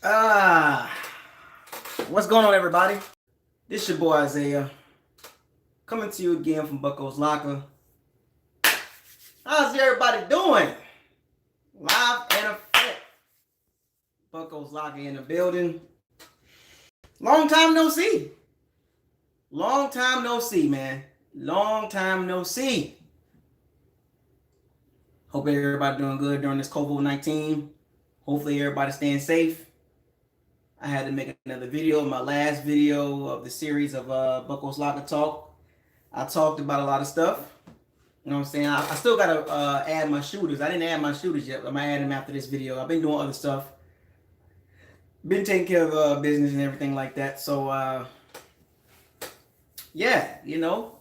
Ah, what's going on, everybody? This your boy Isaiah, coming to you again from BucosLocker. How's everybody doing? Live and effect. BucosLocker in the building. Long time no see. Long time no see, man. Long time no see. Hope everybody doing good during this COVID-19. Hopefully everybody staying safe. I had to make another video, my last video of the series of BucosLocker Talk. I talked about a lot of stuff. You know what I'm saying? I still got to add my shooters. I didn't add my shooters yet, but I'm going to add them after this video. I've been doing other stuff. Been taking care of business and everything like that. So, yeah, you know.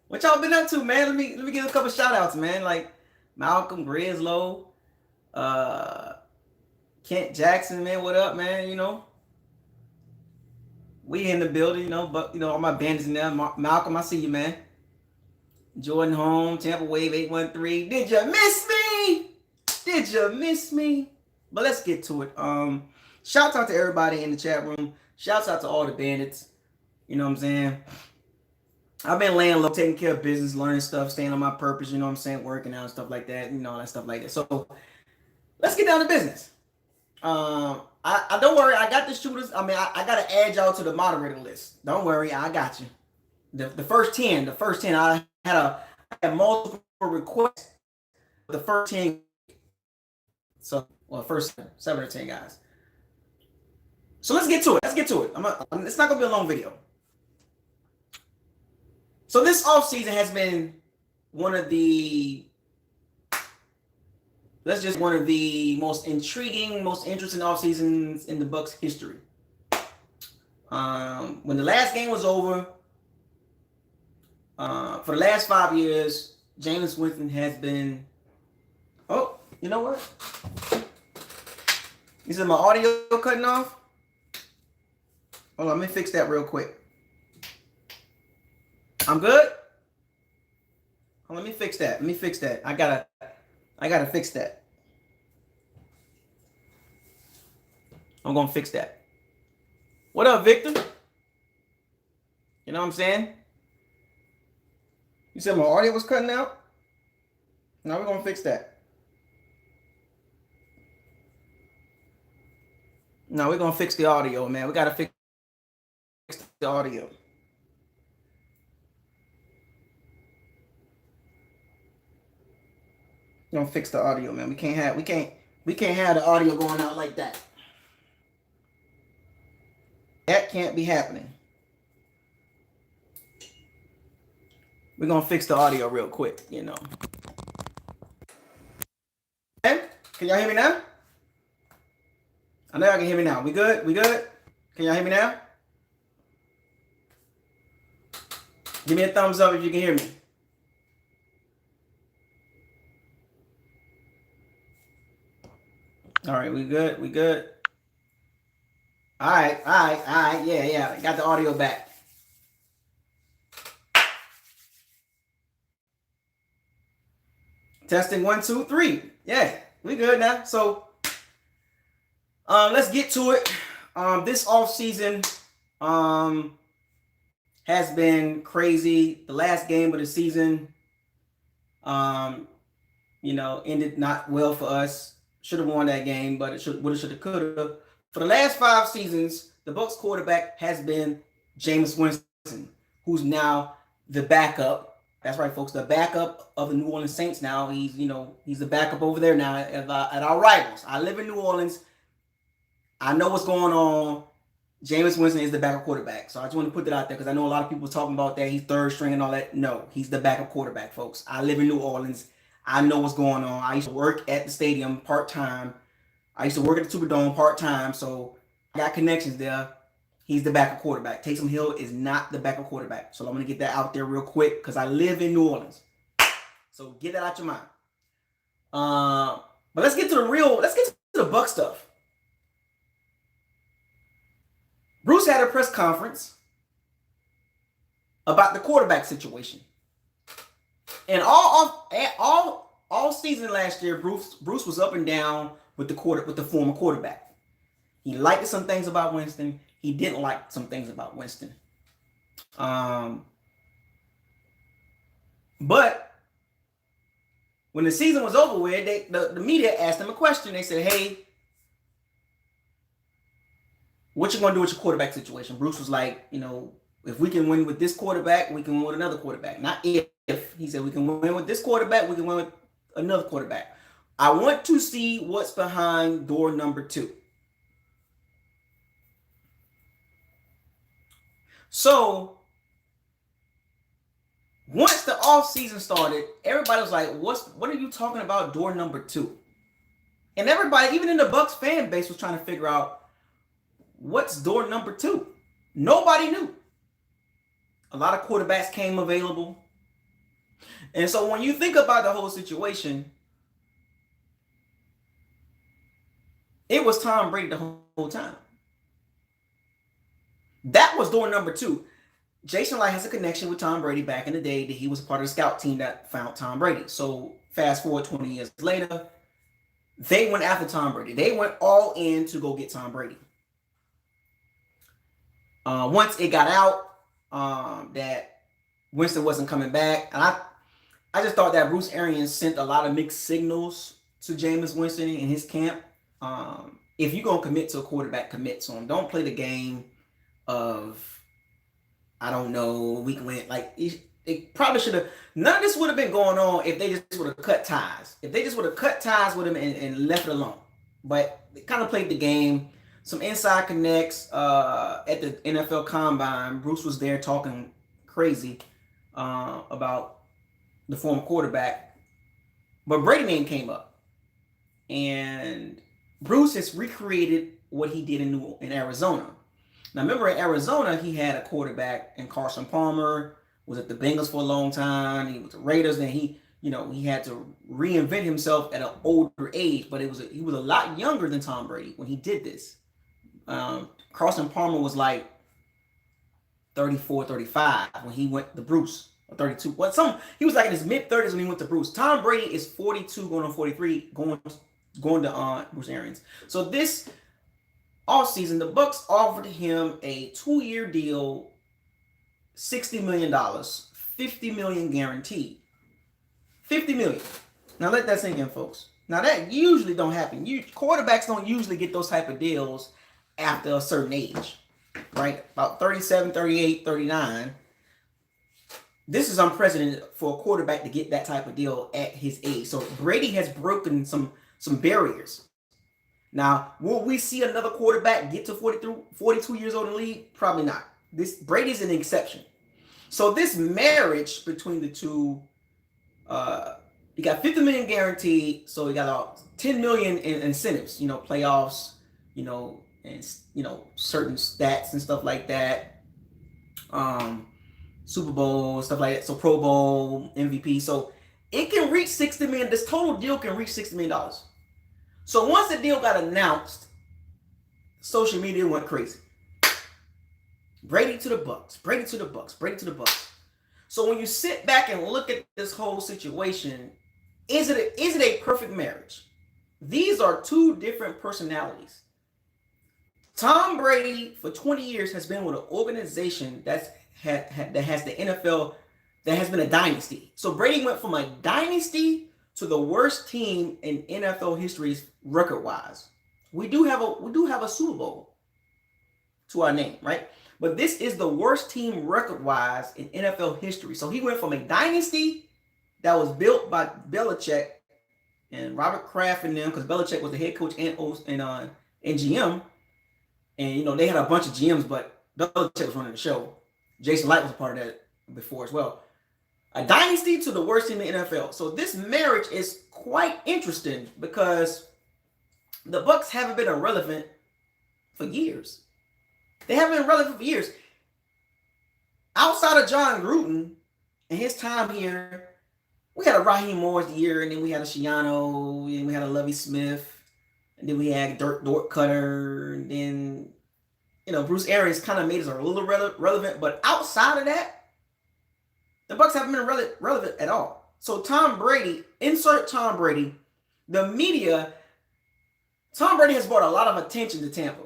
What y'all been up to, man? Let me give a couple shout outs, man. Like Malcolm, Grislow, Kent Jackson, man. What up, man? You know. We in the building, you know, but, you know, all my bandits in there. Malcolm, I see you, man. Jordan Home, Tampa Wave 813. Did you miss me? Did you miss me? But let's get to it. Shouts out to everybody in the chat room. Shouts out to all the bandits. You know what I'm saying? I've been laying low, taking care of business, learning stuff, staying on my purpose, you know what I'm saying? Working out and stuff like that, you know, all that stuff like that. So let's get down to business. I don't worry, I got the shooters. I mean, I got to add y'all to the moderator list. Don't worry, I got you. The first 10, I had multiple requests. The first 10, so, well, first 7 or 10 guys. So let's get to it. It's not going to be a long video. So this offseason has been one of the most intriguing, most interesting off seasons in the Bucs history. When the last game was over, for the last 5 years, Jameis Winston has been. Oh, you know what? You said my audio cutting off? Hold on, let me fix that real quick. I'm good. Oh, let me fix that. I gotta fix that. I'm gonna fix that. What up, Victor? You know what I'm saying? You said my audio was cutting out? Now we're gonna fix that. No, we're gonna fix the audio, man. We gotta fix the audio. We're gonna fix the audio, man. We can't have the audio going out like that. That can't be happening. We're gonna fix the audio real quick, you know. Okay? Can y'all hear me now? I know y'all can hear me now. We good? Can y'all hear me now? Give me a thumbs up if you can hear me. All right, we good. All right, yeah. Got the audio back. Testing 1, 2, 3. Yeah, we good now. So, let's get to it. This off season, has been crazy. The last game of the season, you know, ended not well for us. Should have won that game, but it would have, could have. For the last 5 seasons, the Bucs quarterback has been Jameis Winston, who's now the backup. That's right, folks. The backup of the New Orleans Saints now. He's the backup over there now at our rivals. I live in New Orleans. I know what's going on. Jameis Winston is the backup quarterback. So I just want to put that out there because I know a lot of people talking about that. He's third string and all that. No, he's the backup quarterback, folks. I live in New Orleans. I know what's going on. I used to work at the stadium part-time. I used to work at the Superdome part-time, so I got connections there. He's the backup quarterback. Taysom Hill is not the backup quarterback. So I'm going to get that out there real quick because I live in New Orleans. So get that out your mind. But let's get to the Bucs stuff. Bruce had a press conference about the quarterback situation. And all season last year, Bruce was up and down with the former quarterback. He liked some things about Winston. He didn't like some things about Winston. But when the season was over with, the media asked him a question. They said, hey, what you going to do with your quarterback situation? Bruce was like, if we can win with this quarterback, we can win with another quarterback. Not if. He said we can win with this quarterback, we can win with another quarterback. I want to see what's behind door number 2. So once the offseason started, everybody was like, what are you talking about door number 2? And everybody, even in the Bucs fan base, was trying to figure out what's door number 2. Nobody knew. A lot of quarterbacks came available. And so when you think about the whole situation, it was Tom Brady the whole time. That was door number 2. Jason Light has a connection with Tom Brady back in the day that he was a part of the scout team that found Tom Brady. So fast forward 20 years later, they went after Tom Brady. They went all in to go get Tom Brady. Once it got out that Winston wasn't coming back, and I just thought that Bruce Arians sent a lot of mixed signals to Jameis Winston in his camp. If you're going to commit to a quarterback, commit to him. Don't play the game of, I don't know, we can win. Like, it probably should have, none of this would have been going on if they just would have cut ties. If they just would have cut ties with him and left it alone. But they kind of played the game. Some inside connects at the NFL Combine. Bruce was there talking crazy about the former quarterback. But Brady name came up. And Bruce has recreated what he did in Arizona. Now, remember in Arizona, he had a quarterback in Carson Palmer, was at the Bengals for a long time. He was the Raiders. Then he had to reinvent himself at an older age, but he was a lot younger than Tom Brady when he did this. Carson Palmer was like 34, 35 when he went to Bruce, or 32. He was like in his mid-30s when he went to Bruce. Tom Brady is 42, going on 43, going to Bruce Arians. So this offseason, the Bucs offered him a 2-year deal, $60 million, $50 million guaranteed. $50 million. Now let that sink in, folks. Now that usually don't happen. Quarterbacks don't usually get those type of deals after a certain age, right? About 37, 38, 39. This is unprecedented for a quarterback to get that type of deal at his age. So Brady has broken some barriers. Now, will we see another quarterback get to 42 years old in the league? Probably not. Brady's an exception. So this marriage between the two, you got $50 million guaranteed. So you got $10 million in incentives, playoffs, and certain stats and stuff like that. Super Bowl, stuff like that. So Pro Bowl, MVP. So it can reach $60 million. This total deal can reach $60 million. So once the deal got announced, social media went crazy. Brady to the Bucs, Brady to the Bucs, Brady to the Bucs. So when you sit back and look at this whole situation, is it a perfect marriage? These are two different personalities. Tom Brady for 20 years has been with an organization that has the NFL, that has been a dynasty. So Brady went from a dynasty to the worst team in NFL history record-wise. We do have a Super Bowl to our name, right? But this is the worst team record-wise in NFL history. So he went from a dynasty that was built by Belichick and Robert Kraft and them, because Belichick was the head coach and GM. And, they had a bunch of GMs, but Belichick was running the show. Jason Light was a part of that before as well. A dynasty to the worst team in the NFL. So this marriage is quite interesting because the Bucs haven't been irrelevant for years. They haven't been relevant for years. Outside of John Gruden and his time here, we had a Raheem Morris year, and then we had a Shiano, and we had a Lovie Smith, and then we had Dort Cutter, and then, Bruce Arians kind of made us a little relevant, but outside of that, the Bucs haven't been relevant at all. So Tom Brady, insert Tom Brady, the media, Tom Brady has brought a lot of attention to Tampa.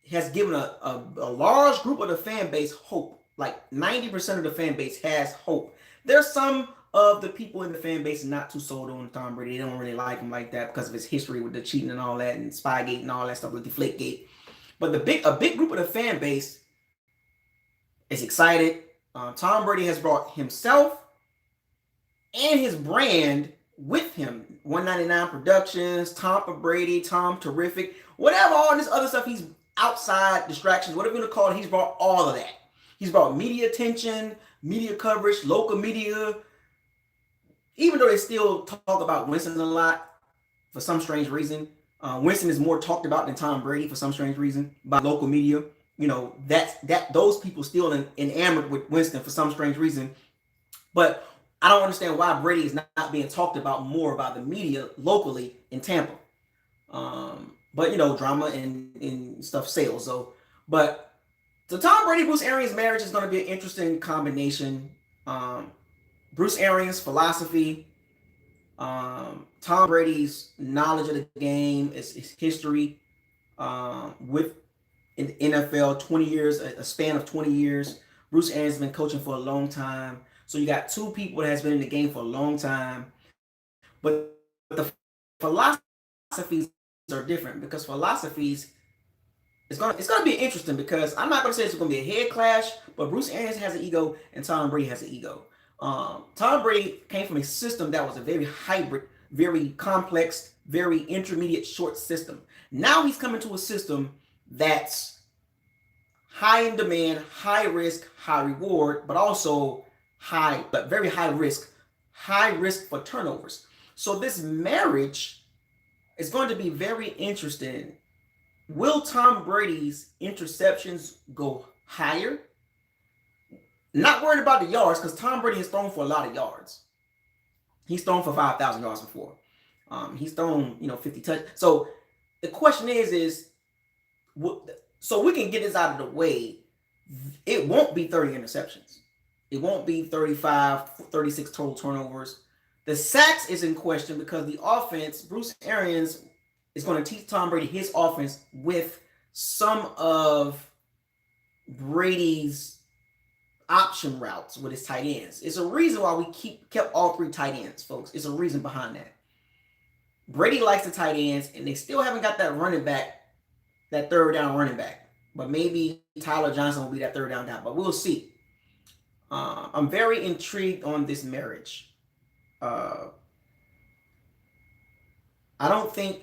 has given a large group of the fan base hope. Like 90% of the fan base has hope. There's some of the people in the fan base not too sold on Tom Brady. They don't really like him like that because of his history with the cheating and all that, and Spygate and all that stuff with Deflategate. But a big group of the fan base is excited. Tom Brady has brought himself and his brand with him. 199 Productions, Tampa Brady, Tom Terrific, whatever, all this other stuff. He's outside distractions, whatever you want to call it. He's brought all of that. He's brought media attention, media coverage, local media. Even though they still talk about Winston a lot for some strange reason, Winston is more talked about than Tom Brady for some strange reason by local media. You know, those people still enamored with Winston for some strange reason. But I don't understand why Brady is not being talked about more by the media locally in Tampa. But you know, drama and stuff sells. So Tom Brady Bruce Arians marriage is going to be an interesting combination. Bruce Arians' philosophy, Tom Brady's knowledge of the game, his history with in the NFL, 20 years, a span of 20 years. Bruce Arians has been coaching for a long time. So you got two people that has been in the game for a long time. But the philosophies are different because philosophies, it's gonna be interesting because I'm not gonna say it's gonna be a head clash, but Bruce Arians has an ego and Tom Brady has an ego. Tom Brady came from a system that was a very hybrid, very complex, very intermediate short system. Now he's coming to a system that's high in demand, high risk, high reward, but also very high risk for turnovers. So this marriage is going to be very interesting. Will Tom Brady's interceptions go higher? Not worried about the yards because Tom Brady has thrown for a lot of yards. He's thrown for 5,000 yards before. He's thrown 50 touchdowns. So the question is so we can get this out of the way. It won't be 30 interceptions. It won't be 35, 36 total turnovers. The sacks is in question because the offense, Bruce Arians is going to teach Tom Brady his offense with some of Brady's option routes with his tight ends. It's a reason why we kept all three tight ends, folks. It's a reason behind that. Brady likes the tight ends, and they still haven't got that running back, that third down running back. But maybe Tyler Johnson will be that third down guy, but we'll see. I'm very intrigued on this marriage. I don't think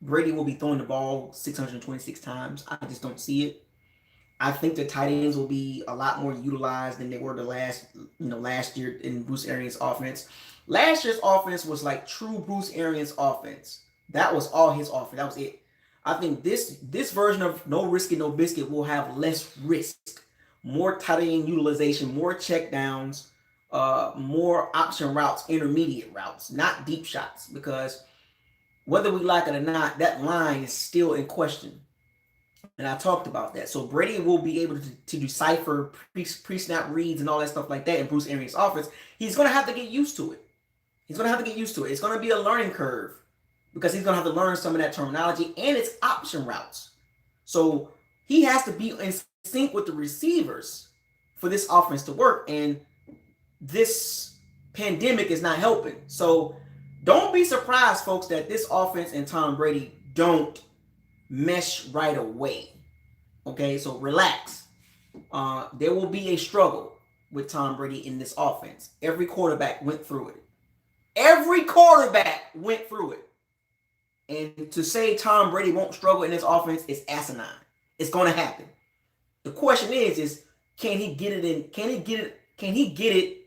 Brady will be throwing the ball 626 times. I just don't see it. I think the tight ends will be a lot more utilized than they were last year in Bruce Arians' offense. Last year's offense was like true Bruce Arians' offense. That was all his offense. That was it. I think this version of no risk and no biscuit will have less risk, more tight end utilization, more check downs, more option routes, intermediate routes, not deep shots, because whether we like it or not, that line is still in question. And I talked about that. So Brady will be able to decipher pre-snap reads and all that stuff like that in Bruce Arians' offense. He's going to have to get used to it. It's going to be a learning curve because he's going to have to learn some of that terminology and its option routes. So he has to be in sync with the receivers for this offense to work. And this pandemic is not helping. So don't be surprised, folks, that this offense and Tom Brady don't mesh right away. Okay, so relax. There will be a struggle with Tom Brady in this offense. Every quarterback went through it. And to say Tom Brady won't struggle in this offense is asinine. It's going to happen. The question is can he get it in? Can he get it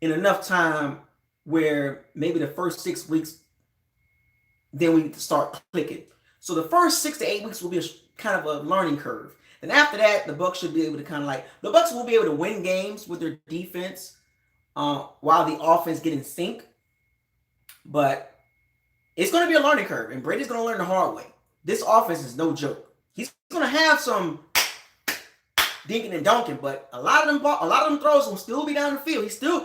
in enough time where maybe the first 6 weeks, then we start clicking. So the first 6 to 8 weeks will be kind of a learning curve. And after that, the Bucs should be able to the Bucs will be able to win games with their defense while the offense get in sync. But it's going to be a learning curve, and Brady's going to learn the hard way. This offense is no joke. He's going to have some dinking and donking, but a lot of them throws will still be down the field. He's still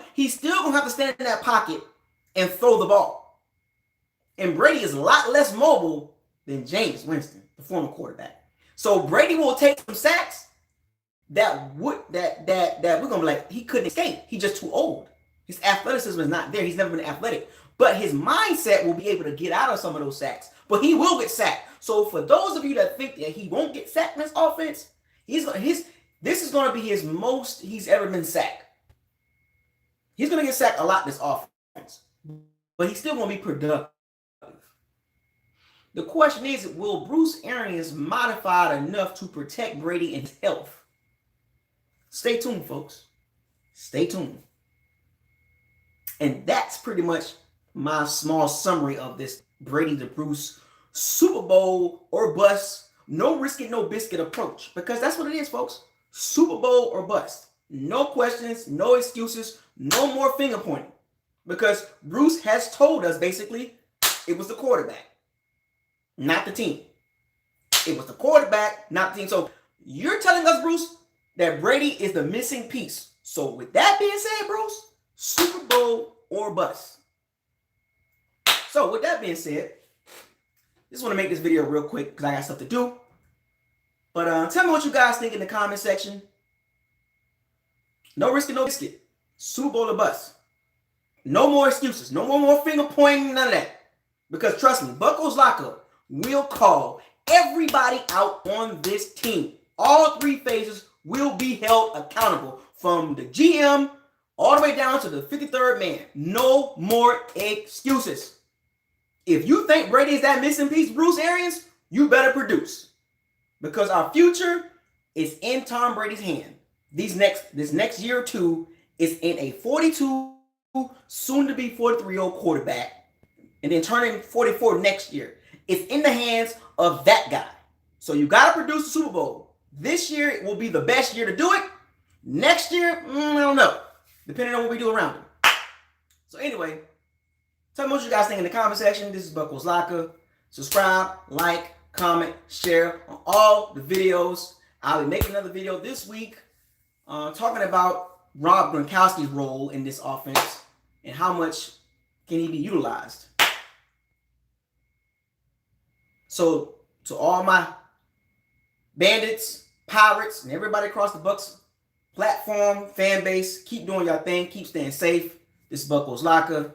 going to have to stand in that pocket and throw the ball. And Brady is a lot less mobile than James Winston, the former quarterback. So Brady will take some sacks that we're gonna be like, he couldn't escape. He's just too old. His athleticism is not there. He's never been athletic. But his mindset will be able to get out of some of those sacks. But he will get sacked. So for those of you that think that he won't get sacked in this offense, this is going to be his most he's ever been sacked. He's going to get sacked a lot this offense. But he's still going to be productive. The question is, will Bruce Arians modify it enough to protect Brady and his health? Stay tuned, folks. Stay tuned. And that's pretty much my small summary of this Brady to Bruce Super Bowl or bust, no risk it, no biscuit approach. Because that's what it is, folks. Super Bowl or bust. No questions, no excuses, no more finger pointing. Because Bruce has told us basically it was the quarterback, not the team. It was the quarterback, not the team. So you're telling us, Bruce, that Brady is the missing piece. So with that being said, Bruce, Super Bowl or bust. So with that being said, just want to make this video real quick because I got stuff to do. But tell me what you guys think in the comment section. No risk and no biscuit. Super Bowl or bust. No more excuses. No more finger pointing, none of that. Because trust me, BucosLocker will call everybody out on this team. All three phases will be held accountable. From the GM all the way down to the 53rd man. No more excuses. If you think Brady is that missing piece, Bruce Arians, you better produce. Because our future is in Tom Brady's hand. This next year or two is in a 42, soon to be 43-year-old quarterback, and then turning 44 next year. It's in the hands of that guy. So you got to produce the Super Bowl. This year it will be the best year to do it. Next year, I don't know. Depending on what we do around him. So anyway, tell me what you guys think in the comment section. This is BucosLocker. Subscribe, like, comment, share on all the videos. I'll be making another video this week talking about Rob Gronkowski's role in this offense and how much can he be utilized. So to all my bandits, pirates, and everybody across the Bucs platform, fan base, keep doing your thing. Keep staying safe. This is BucosLocker.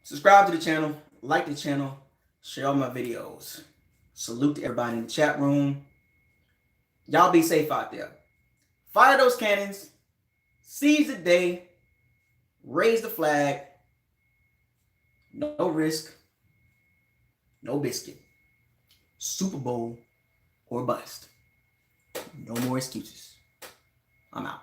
Subscribe to the channel. Like the channel. Share all my videos. Salute to everybody in the chat room. Y'all be safe out there. Fire those cannons. Seize the day. Raise the flag. No risk. No biscuit. Super Bowl or bust. No more excuses. I'm out.